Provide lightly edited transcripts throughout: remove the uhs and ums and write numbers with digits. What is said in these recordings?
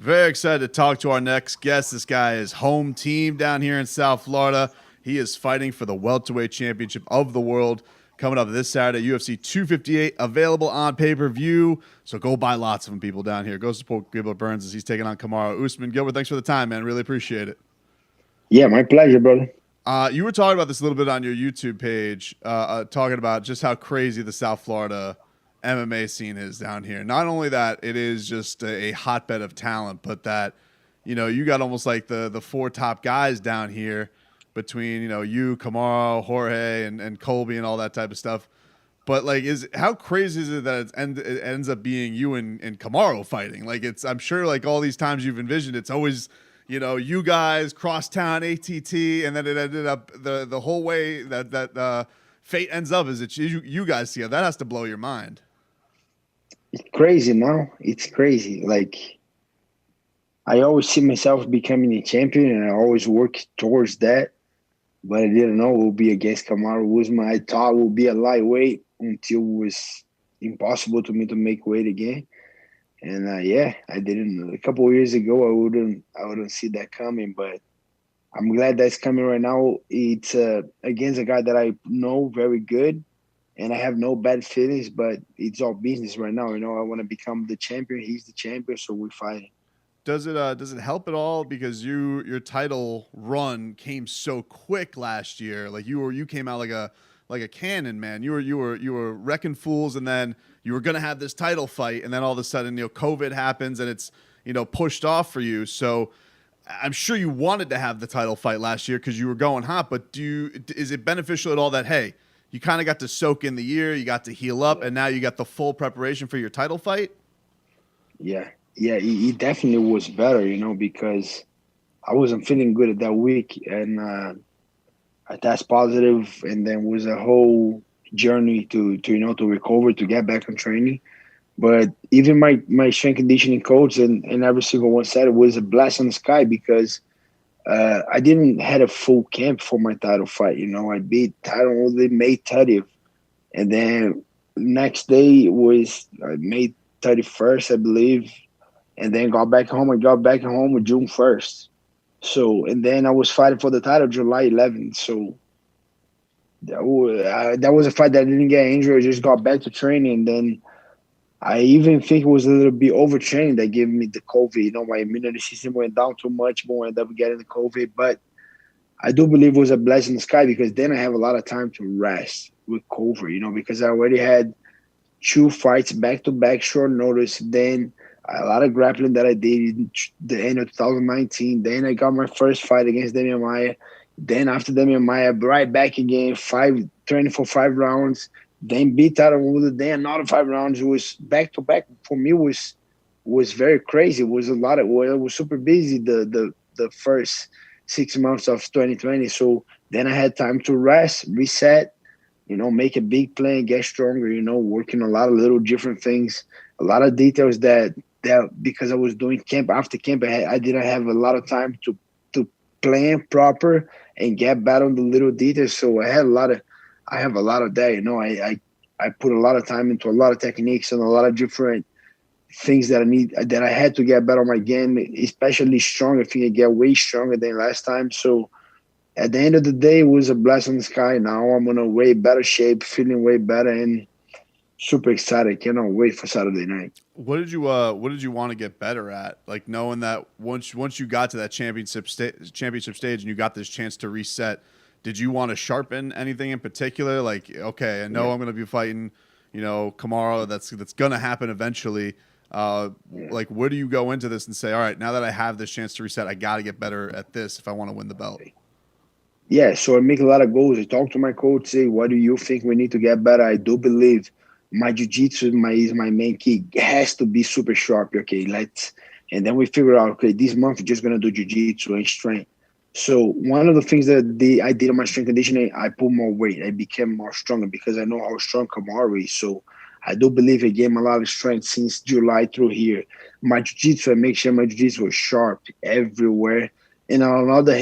Very excited to talk to our next guest. This guy is home team down here in South Florida. He is fighting for the welterweight championship of the world coming up this Saturday, UFC 258, available on pay-per-view. So go buy lots of them, people down here. Go support Gilbert Burns as he's taking on Kamaru Usman. Gilbert, thanks for the time, man. Really appreciate it. Yeah, my pleasure, brother. You were talking about this a little bit on your YouTube page, talking about just how crazy the South Florida MMA scene is down here. Not only that it is just a hotbed of talent, but that, you got almost like the four top guys down here between, you, Kamaru, Jorge, and Colby and all that type of stuff. But like, how crazy is it that it ends up being you and Kamaru fighting? Like, I'm sure like all these times you've envisioned, it's always, you guys crosstown ATT, and then it ended up the whole way that fate ends up is it's you guys see it. That has to blow your mind. It's crazy now. It's crazy. Like, I always see myself becoming a champion, and I always work towards that. But I didn't know it would be against Kamaru Usman. I thought it would be a lightweight until it was impossible to me to make weight again. And I didn't. A couple of years ago, I wouldn't see that coming. But I'm glad that's coming right now. It's against a guy that I know very good, and I have no bad feelings. But it's all business right now. I want to become the champion. He's the champion, so we're fighting. Does it help at all because your title run came so quick last year? Like you came out like a cannon, man. You were wrecking fools, and then you were gonna have this title fight, and then all of a sudden, COVID happens, and it's pushed off for you. So I'm sure you wanted to have the title fight last year because you were going hot. But is it beneficial at all that hey, you kind of got to soak in the year, you got to heal up, and now you got the full preparation for your title fight? Yeah, it definitely was better, because I wasn't feeling good at that week, and I test positive, and then was a whole journey to recover, to get back on training. But even my strength conditioning coach and every single one said it was a blessing in the sky because I didn't had a full camp for my title fight. I beat title only May 30th, and then next day was May 31st, I believe, and then got back home. I got back home on June 1st. So, and then I was fighting for the title July 11th. So that was a fight that I didn't get injured. I just got back to training. And then I even think it was a little bit overtraining that gave me the COVID. My immunity system went down too much, but I ended up getting the COVID. But I do believe it was a blessing in the sky because then I have a lot of time to rest with COVID, because I already had 2 fights back-to-back short notice. Then a lot of grappling that I did in the end of 2019. Then I got my first fight against Demian Maia. Then after Demian Maia, right back again, training for 5 rounds. Then beat Tyron Woodley. Then another 5 rounds. It was back-to-back. For me, was very crazy. It was I was super busy the first 6 months of 2020. So then I had time to rest, reset, make a big plan, get stronger, working a lot of little different things, a lot of details that because I was doing camp after camp, I didn't have a lot of time to plan proper and get better on the little details. So I have a lot of that, I put a lot of time into a lot of techniques and a lot of different things that I had to get better on my game, especially strong. I think I get way stronger than last time. So at the end of the day, it was a blessing in the sky. Now I'm in a way better shape, feeling way better, and super excited. Cannot wait for Saturday night. What did you want to get better at? Like knowing that once you got to that championship stage and you got this chance to reset, did you want to sharpen anything in particular? Like, okay, I know I'm going to be fighting, Kamaru. That's going to happen eventually. Like, where do you go into this and say, all right, now that I have this chance to reset, I got to get better at this if I want to win the belt? Yeah, so I make a lot of goals. I talk to my coach, say, what do you think we need to get better? I do believe my jiu-jitsu is my main key. It has to be super sharp, okay? And then we figure out, okay, this month we're just going to do jiu-jitsu and strength. So one of the things that I did on my strength conditioning, I put more weight. I became more stronger because I know how strong Kamaru is. So I do believe I gained a lot of strength since July through here. My jiu-jitsu, I make sure my jiu-jitsu was sharp everywhere. And another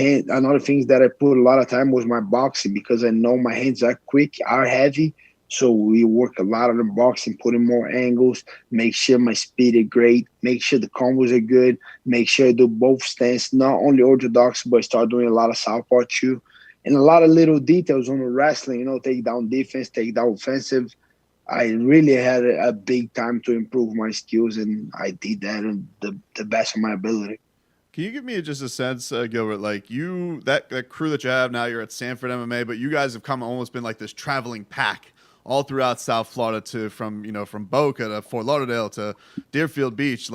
thing that I put a lot of time was my boxing because I know my hands are quick, are heavy. So we work a lot on the boxing, putting more angles, make sure my speed is great, make sure the combos are good, make sure I do both stance, not only orthodox, but start doing a lot of southpaw too. And a lot of little details on the wrestling, take down defense, take down offensive. I really had a big time to improve my skills, and I did that in the best of my ability. Can you give me just a sense, Gilbert, like that crew that you have now, you're at Sanford MMA, but you guys have come almost been like this traveling pack all throughout South Florida from Boca to Fort Lauderdale to Deerfield Beach,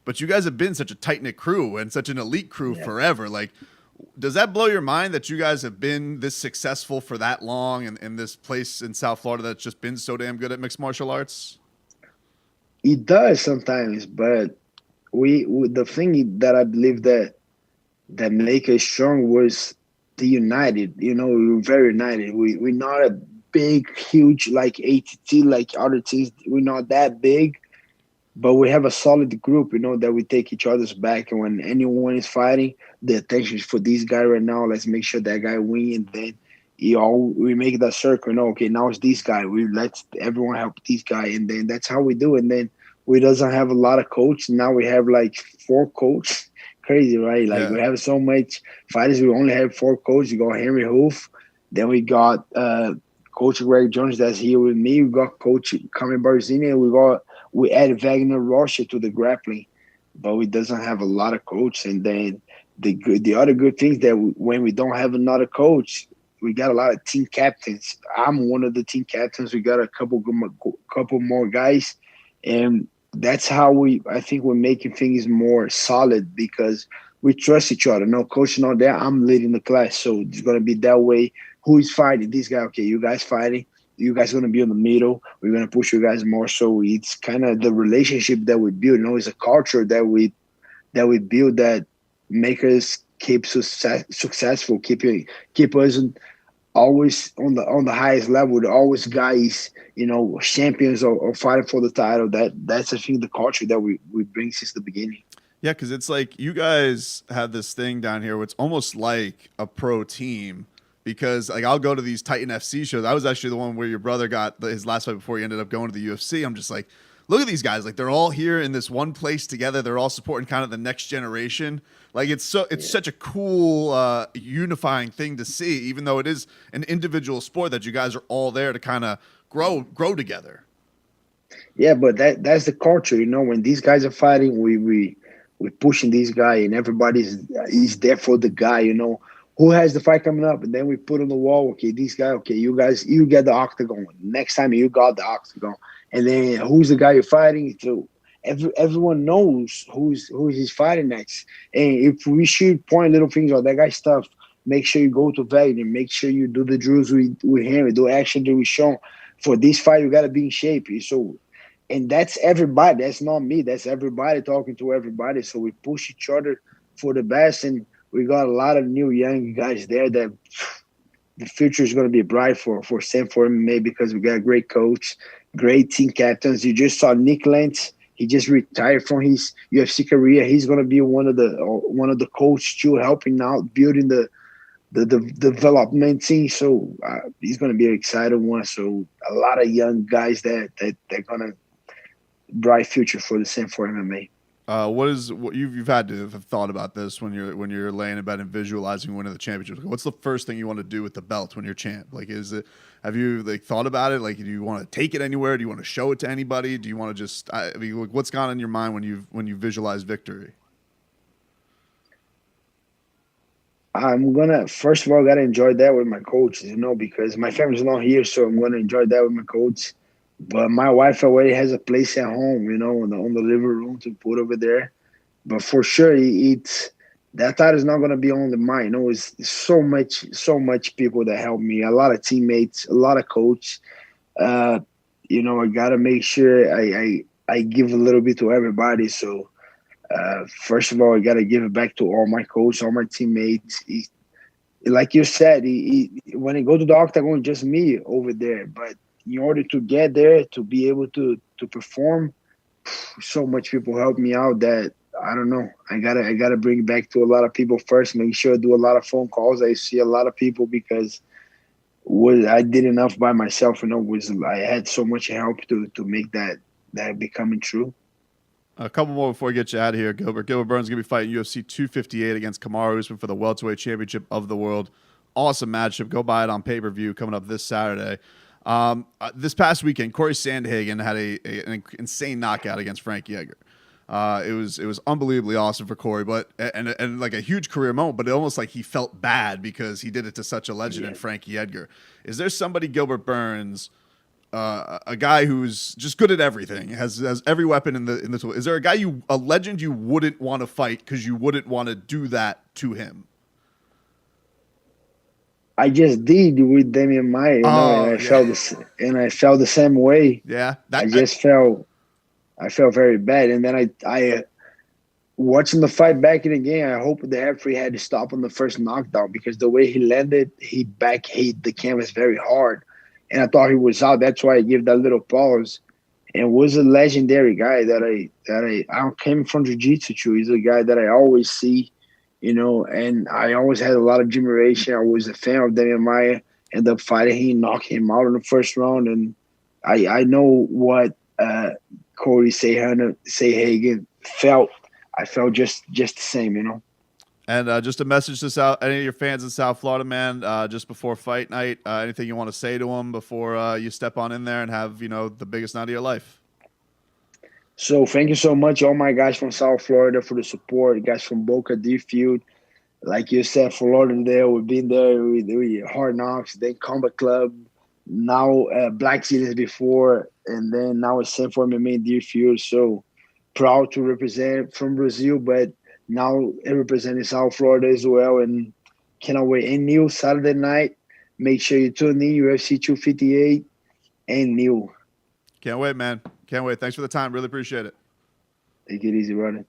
but you guys have been such a tight-knit crew and such an elite crew forever. Like, does that blow your mind that you guys have been this successful for that long in this place in South Florida that's just been so damn good at mixed martial arts? It does sometimes, but we the thing that I believe that make us strong was the united. We were very united. We're not a big, huge like ATT like other teams. We're not that big, but we have a solid group. That we take each other's back, and when anyone is fighting, the attention is for this guy right now. Let's make sure that guy wins, and then we make that circle. Okay, now it's this guy. We let everyone help this guy, and then that's how we do. And then we doesn't have a lot of coach. Now we have like 4 coaches. Crazy, right? Like we have so much fighters. We only have 4 coaches. You got Henry Hoof. Then we got Coach Greg Jones that's here with me. We got Coach Kamaru Usman. We added Wagner Rocha to the grappling, but we doesn't have a lot of coach. And then the other good things that when we don't have another coach, we got a lot of team captains. I'm one of the team captains. We got a couple more guys, and that's how I think we're making things more solid because we trust each other. No coach not there. I'm leading the class, so it's gonna be that way. Who is fighting? This guy. Okay, you guys fighting. You guys are gonna be in the middle. We're gonna push you guys more. So it's kind of the relationship that we build. It's a culture that we build that make us keep successful. Keep us always on the highest level. The always guys, champions or fighting for the title. That's I think the culture that we bring since the beginning. Yeah, because it's like you guys have this thing down here where it's almost like a pro team. Because like I'll go to these Titan FC shows. I was actually the one where your brother got his last fight before he ended up going to the UFC. I'm just like, look at these guys. Like they're all here in this one place together. They're all supporting kind of the next generation. Like it's such a cool unifying thing to see, even though it is an individual sport that you guys are all there to kind of grow together. Yeah, but that's the culture. When these guys are fighting, we're pushing these guys, and everybody's is there for the guy. Who has the fight coming up, and then we put on the wall. Okay, these guys. Okay, you guys, you get the octagon. Next time you got the octagon, and then who's the guy you're fighting? So everyone knows who he's fighting next. And if we should point little things out that guy stuff, make sure you go to Wagner. Make sure you do the drills with him. Do action that we show. For this fight, you gotta be in shape. So, and that's everybody. That's not me. That's everybody talking to everybody. So we push each other for the best, and we got a lot of new young guys there that the future is going to be bright for Sanford MMA because we got a great coach, great team captains. You just saw Nick Lentz. He just retired from his UFC career. He's going to be one of the coaches too, helping out, building the development team. So he's going to be an exciting one. So a lot of young guys that they're going to bright future for the Sanford MMA. What you've had to have thought about this when you're laying in bed and visualizing winning the championship? What's the first thing you want to do with the belt when you're champ? Like, have you thought about it? Like, do you want to take it anywhere? Do you want to show it to anybody? Do you want to just, what's gone in your mind when you visualize victory? I'm gonna first of all gotta enjoy that with my coaches, because my family's not here, so I'm gonna enjoy that with my coach. But my wife already has a place at home, on the living room to put over there. But for sure, that title is not gonna be on the mind. It's so much people that help me, a lot of teammates, a lot of coach. I gotta make sure I give a little bit to everybody. So first of all, I gotta give it back to all my coaches, all my teammates. Like you said, when I go to the octagon, just me over there, but in order to get there, to be able to perform, so much people help me out that I don't know. I gotta bring it back to a lot of people first. Make sure I do a lot of phone calls. I see a lot of people because was I did enough by myself. Was I had so much help to make that becoming true. A couple more before we get you out of here, Gilbert. Gilbert Burns is going to be fighting UFC 258 against Kamaru Usman for the welterweight championship of the world. Awesome matchup. Go buy it on pay-per-view coming up this Saturday. This past weekend, Corey Sandhagen had an insane knockout against Frankie Edgar. It was unbelievably awesome for Corey, but and like a huge career moment, but it almost like he felt bad because he did it to such a legend in Frankie Edgar. Is there somebody, Gilbert Burns, a guy who's just good at everything, has every weapon in the tool? Is there a legend you wouldn't want to fight because you wouldn't want to do that to him? I just did with Damian Maia, and I felt the same way. Yeah, I felt very bad, and then I watching the fight back in again. I hope the referee had to stop on the first knockdown because the way he landed, he back hit the canvas very hard, and I thought he was out. That's why I gave that little pause. And was a legendary guy that I came from jiu-jitsu too. He's a guy that I always see, and I always had a lot of admiration. I was a fan of Damian Maia. Ended up fighting him, knocked him out in the first round, and I know what Corey Sandhagen felt. I felt just the same. And just a message to any of your fans in South Florida, man, just before fight night, anything you want to say to them before you step on in there and have, the biggest night of your life? So thank you so much, all my guys from South Florida, for the support. Guys from Boca, Deerfield, like you said, Florida there. We've been there with Hard Knocks, then Combat Club, now Black Series before, and then now it's San for MMA in Deerfield. So proud to represent from Brazil, but now representing South Florida as well, and cannot wait. And Neil, Saturday night, make sure you tune in, UFC 258 and Neil. Can't wait, man. Can't wait. Thanks for the time. Really appreciate it. Take it easy, brother.